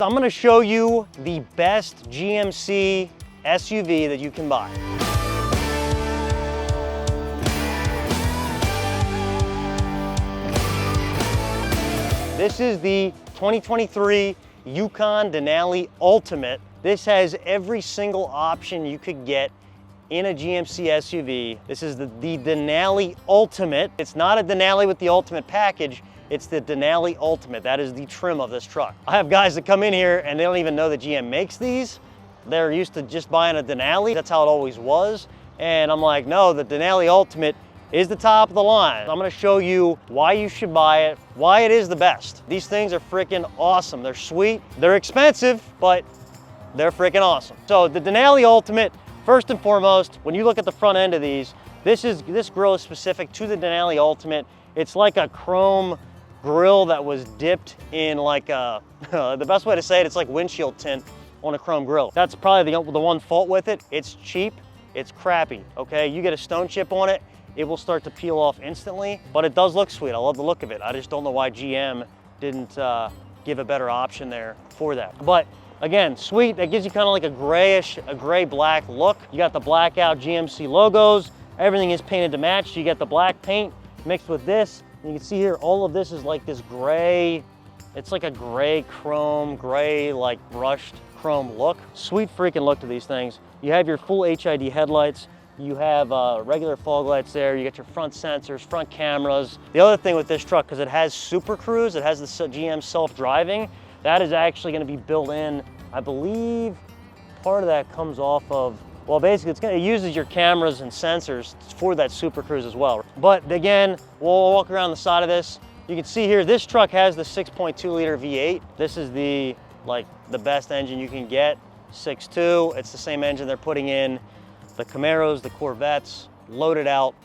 I'm gonna show you the best GMC SUV that you can buy. This is the 2023 Yukon Denali Ultimate. This has every single option you could get in a GMC SUV. This is the Denali Ultimate. It's not a Denali with the Ultimate package, it's the Denali Ultimate. That is the trim of this truck. I have guys that come in here and they don't even know that GM makes these. They're used to just buying a Denali. That's how it always was. And I'm like, no, the Denali Ultimate is the top of the line. I'm gonna show you why you should buy it, why it is the best. These things are freaking awesome. They're sweet, they're expensive, but they're freaking awesome. So the Denali Ultimate, first and foremost, when you look at the front end of these, this grill is specific to the Denali Ultimate. It's like a chrome grill that was dipped in like a, the best way to say it, it's like windshield tint on a chrome grill. That's probably the one fault with it. It's cheap, it's crappy, okay? You get a stone chip on it, it will start to peel off instantly, but it does look sweet. I love the look of it. I just don't know why GM didn't give a better option there for that. But again, sweet, that gives you kind of like a gray-black look. You got the blackout GMC logos. Everything is painted to match. You get the black paint mixed with this. You can see here, all of this is like this gray, it's like a gray chrome, gray like brushed chrome look. Sweet freaking look to these things. You have your full HID headlights. You have regular fog lights there. You got your front sensors, front cameras. The other thing with this truck, because it has Super Cruise, it has the GM self-driving, that is actually gonna be built in. I believe part of that comes off of, well, basically it uses your cameras and sensors for that Super Cruise as well. But again, we'll walk around the side of this. You can see here, this truck has the 6.2 liter V8. This is the best engine you can get, 6.2. It's the same engine they're putting in the Camaros, the Corvettes, loaded out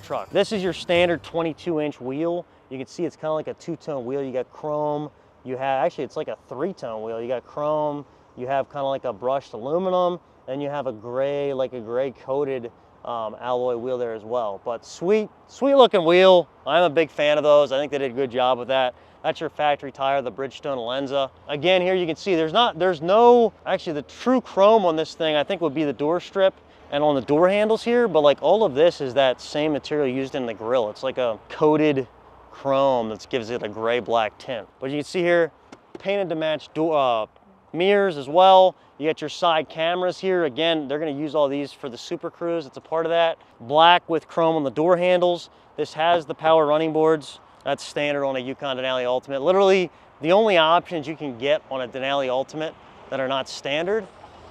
truck. This is your standard 22-inch wheel. You can see it's kind of like a two-tone wheel. You got chrome. You have, actually it's like a three-tone wheel. You got chrome, you have kind of like a brushed aluminum, and you have a gray, like a gray coated alloy wheel there as well. But sweet looking wheel. I'm a big fan of those. I think they did a good job with that. That's your factory tire, the Bridgestone Alenza. Again, here you can see actually the true chrome on this thing I think would be the door strip and on the door handles here, but like all of this is that same material used in the grill. It's like a coated chrome that gives it a gray-black tint. But you can see here, painted to match door, mirrors as well. You got your side cameras here. Again, they're gonna use all these for the Super Cruise. It's a part of that. Black with chrome on the door handles. This has the power running boards. That's standard on a Yukon Denali Ultimate. Literally, the only options you can get on a Denali Ultimate that are not standard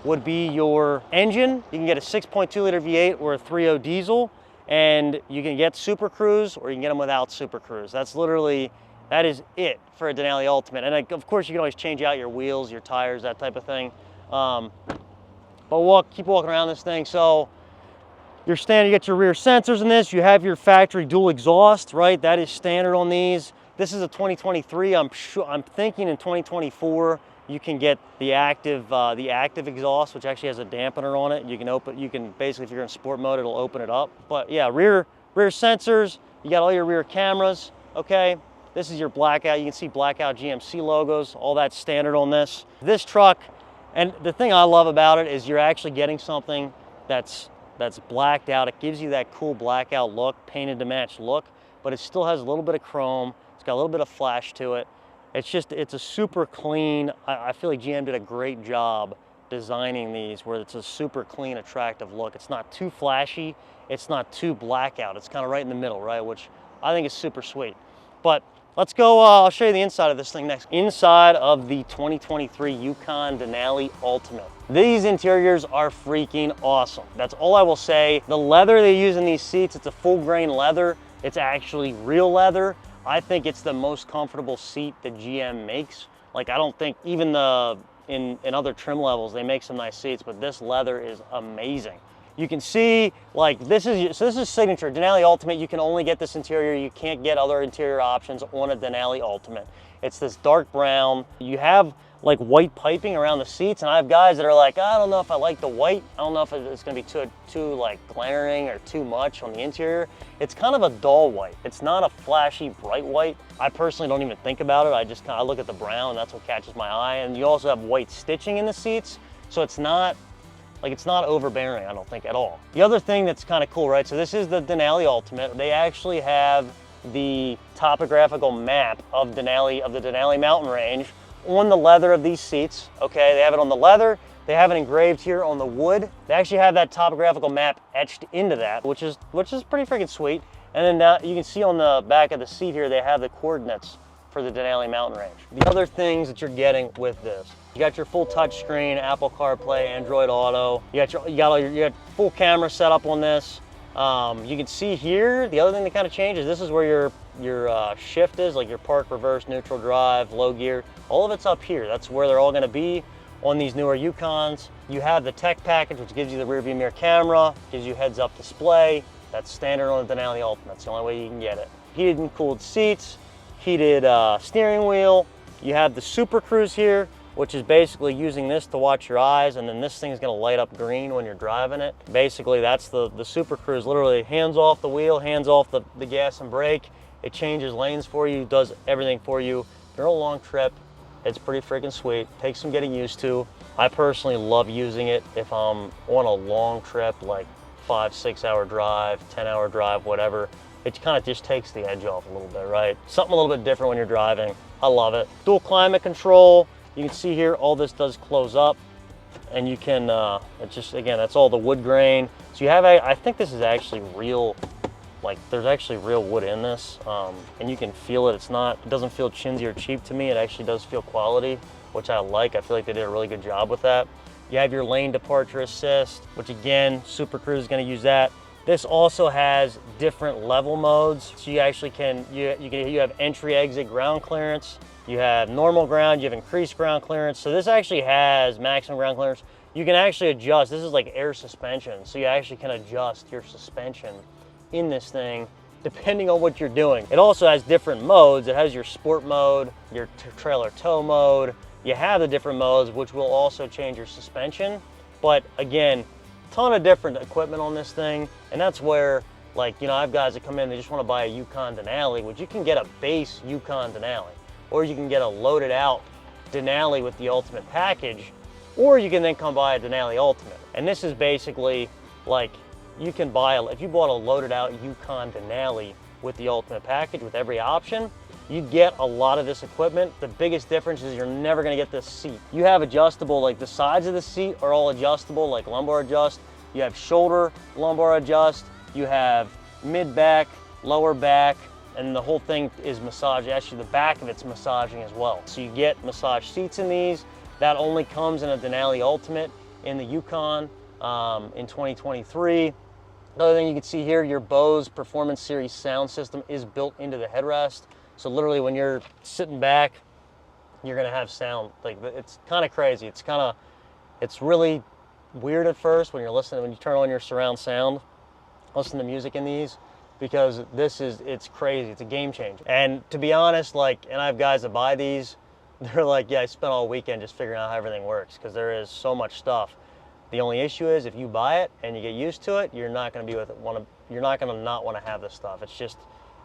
would be your engine. You can get a 6.2 liter V8 or a 3.0 diesel, and you can get Super Cruise or you can get them without Super Cruise. That is it for a Denali Ultimate. And of course you can always change out your wheels, your tires, that type of thing. But keep walking around this thing. So your standard, you get your rear sensors in this. You have your factory dual exhaust, right? That is standard on these. This is a 2023. I'm thinking in 2024 you can get the active exhaust, which actually has a dampener on it. You can basically, if you're in sport mode, it'll open it up. But yeah, rear sensors. You got all your rear cameras. Okay, this is your blackout. You can see blackout GMC logos. All that's standard on this. This truck, and the thing I love about it is you're actually getting something that's blacked out. It gives you that cool blackout look, painted to match look, but it still has a little bit of chrome. It's got a little bit of flash to it. It's a super clean, I feel like GM did a great job designing these where it's a super clean, attractive look. It's not too flashy, it's not too blackout. It's kind of right in the middle, right? Which I think is super sweet. But let's go, I'll show you the inside of this thing next. Inside of the 2023 Yukon Denali Ultimate. These interiors are freaking awesome. That's all I will say. The leather they use in these seats, it's a full grain leather. It's actually real leather. I think it's the most comfortable seat that GM makes. Like, I don't think even in other trim levels, they make some nice seats, but this leather is amazing. You can see, like, this is signature. Denali Ultimate, you can only get this interior. You can't get other interior options on a Denali Ultimate. It's this dark brown. You have like white piping around the seats, and I have guys that are like, I don't know if I like the white. I don't know if it's gonna be too like glaring or too much on the interior. It's kind of a dull white. It's not a flashy bright white. I personally don't even think about it. I just kind of look at the brown, and that's what catches my eye. And you also have white stitching in the seats, so it's not overbearing, I don't think, at all. The other thing that's kind of cool, right? So this is the Denali Ultimate. They actually have the topographical map of the Denali mountain range on the leather of these seats. Okay, they have it on the leather. They have it engraved here on the wood. They actually have that topographical map etched into that, which is pretty freaking sweet. And then you can see on the back of the seat here, they have the coordinates for the Denali mountain range. The other things that you're getting with this, you got your full touch screen, Apple CarPlay, Android Auto. You got full camera setup on this. You can see here, the other thing that kind of changes, this is where your shift is, like your park, reverse, neutral drive, low gear. All of it's up here. That's where they're all going to be on these newer Yukons. You have the tech package, which gives you the rear view mirror camera, gives you heads up display. That's standard on the Denali Ultimate. That's the only way you can get it. Heated and cooled seats, heated steering wheel. You have the Super Cruise here, which is basically using this to watch your eyes, and then this thing's gonna light up green when you're driving it. Basically, that's the Super Cruise. Literally hands off the wheel, hands off the gas and brake. It changes lanes for you, does everything for you. If you're on a long trip, it's pretty freaking sweet. Takes some getting used to. I personally love using it if I'm on a long trip, like 5-6 hour drive, 10-hour drive, whatever. It kind of just takes the edge off a little bit, right? Something a little bit different when you're driving. I love it. Dual climate control. You can see here, all this does close up, and you can, it's just, again, that's all the wood grain. So you have, I think this is actually real, like there's actually real wood in this, and you can feel it. It doesn't feel chintzy or cheap to me. It actually does feel quality, which I like. I feel like they did a really good job with that. You have your lane departure assist, which again, Super Cruise is gonna use that. This also has different level modes. So you actually you have entry, exit, ground clearance. You have normal ground, you have increased ground clearance. So this actually has maximum ground clearance. You can actually adjust. This is like air suspension. So you actually can adjust your suspension in this thing depending on what you're doing. It also has different modes. It has your sport mode, your trailer tow mode. You have the different modes, which will also change your suspension. But again, ton of different equipment on this thing. And that's where, like, you know, I have guys that come in, they just want to buy a Yukon Denali, which you can get a base Yukon Denali, or you can get a loaded out Denali with the Ultimate package, or you can then come buy a Denali Ultimate. And this is basically like, you can buy, if you bought a loaded out Yukon Denali with the Ultimate package with every option, you get a lot of this equipment. The biggest difference is you're never gonna get this seat. You have adjustable, like the sides of the seat are all adjustable, like lumbar adjust. You have shoulder lumbar adjust. You have mid back, lower back, and the whole thing is massaged. Actually, the back of it's massaging as well. So you get massage seats in these. That only comes in a Denali Ultimate in the Yukon in 2023. Another thing you can see here, your Bose Performance Series sound system is built into the headrest. So literally when you're sitting back, you're gonna have sound. Like, it's kind of crazy. It's really weird at first when you turn on your surround sound, listen to music in these, because it's crazy. It's a game changer. And to be honest, like, and I have guys that buy these, they're like, yeah, I spent all weekend just figuring out how everything works, because there is so much stuff. The only issue is if you buy it and you get used to it, you're not gonna you're not gonna not want to have this stuff.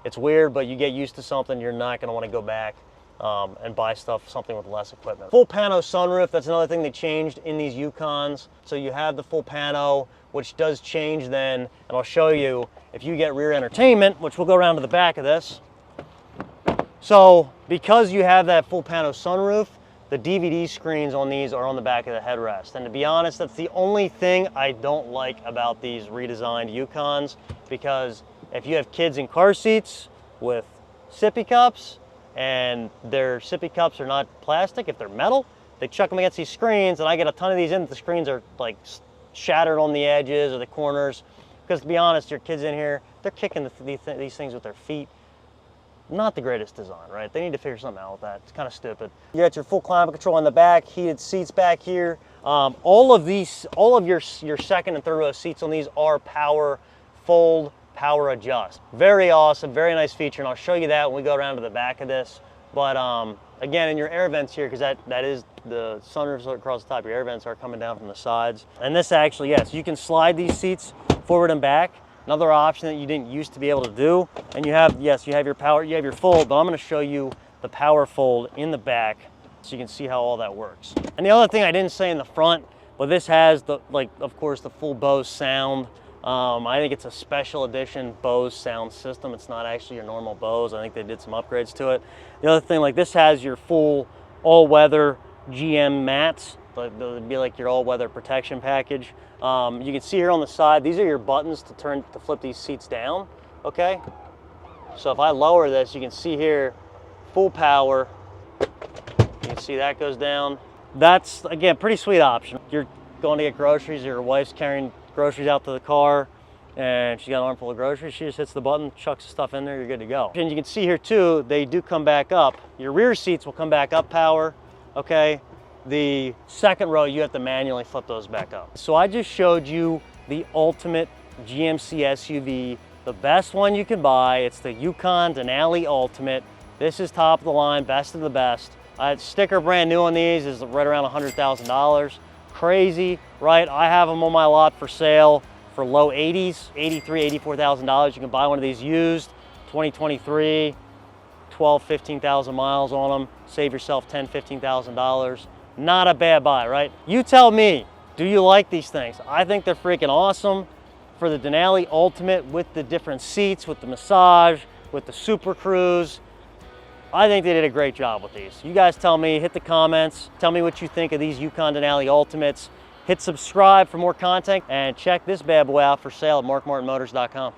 It's weird, but you get used to something, you're not gonna want to go back and buy something with less equipment. Full pano sunroof, that's another thing they changed in these Yukons. So you have the full pano, which does change then, and I'll show you if you get rear entertainment, which we'll go around to the back of this. So because you have that full pano sunroof, the DVD screens on these are on the back of the headrest. And to be honest, that's the only thing I don't like about these redesigned Yukons, because if you have kids in car seats with sippy cups, and their sippy cups are not plastic, if they're metal, they chuck them against these screens, and I get a ton of these in, the screens are like shattered on the edges or the corners. Because to be honest, your kids in here, they're kicking these things with their feet. Not the greatest design, right? They need to figure something out with that. It's kind of stupid. You got your full climate control in the back, heated seats back here. All of your second and third row seats on these are power fold, power adjust. Very awesome, very nice feature, and I'll show you that when we go around to the back of this But again, in your air vents here, because that is the sunroofs across the top, your air vents are coming down from the sides. And this actually, yes, you can slide these seats forward and back. Another option that you didn't used to be able to do. And you have, yes, you have your power, you have your fold, but I'm gonna show you the power fold in the back so you can see how all that works. And the other thing I didn't say in the front, but this has the, like, of course, the full Bose sound. I think it's a special edition Bose sound system. It's not actually your normal Bose. I think they did some upgrades to it. The other thing, like, this has your full all-weather GM mats. They'll be like your all-weather protection package. You can see here on the side, these are your buttons to flip these seats down, okay? So if I lower this, you can see here, full power. You can see that goes down. That's, again, pretty sweet option. You're going to get groceries, your wife's carrying groceries out to the car, and she's got an armful of groceries, she just hits the button, chucks the stuff in there, you're good to go. And you can see here too, they do come back up. Your rear seats will come back up power, okay? The second row, you have to manually flip those back up. So I just showed you the ultimate GMC SUV, the best one you can buy. It's the Yukon Denali Ultimate. This is top of the line, best of the best. Sticker brand new on these is right around $100,000. Crazy, right? I have them on my lot for sale for low 80s, $83,000, $84,000. You can buy one of these used, 2023, 12, 15,000 miles on them. Save yourself $10,000, $15,000. Not a bad buy, right? You tell me, do you like these things? I think they're freaking awesome. For the Denali Ultimate with the different seats, with the massage, with the Super Cruise, I think they did a great job with these. You guys tell me, hit the comments, tell me what you think of these Yukon Denali Ultimates. Hit subscribe for more content and check this bad boy out for sale at markmartinmotors.com.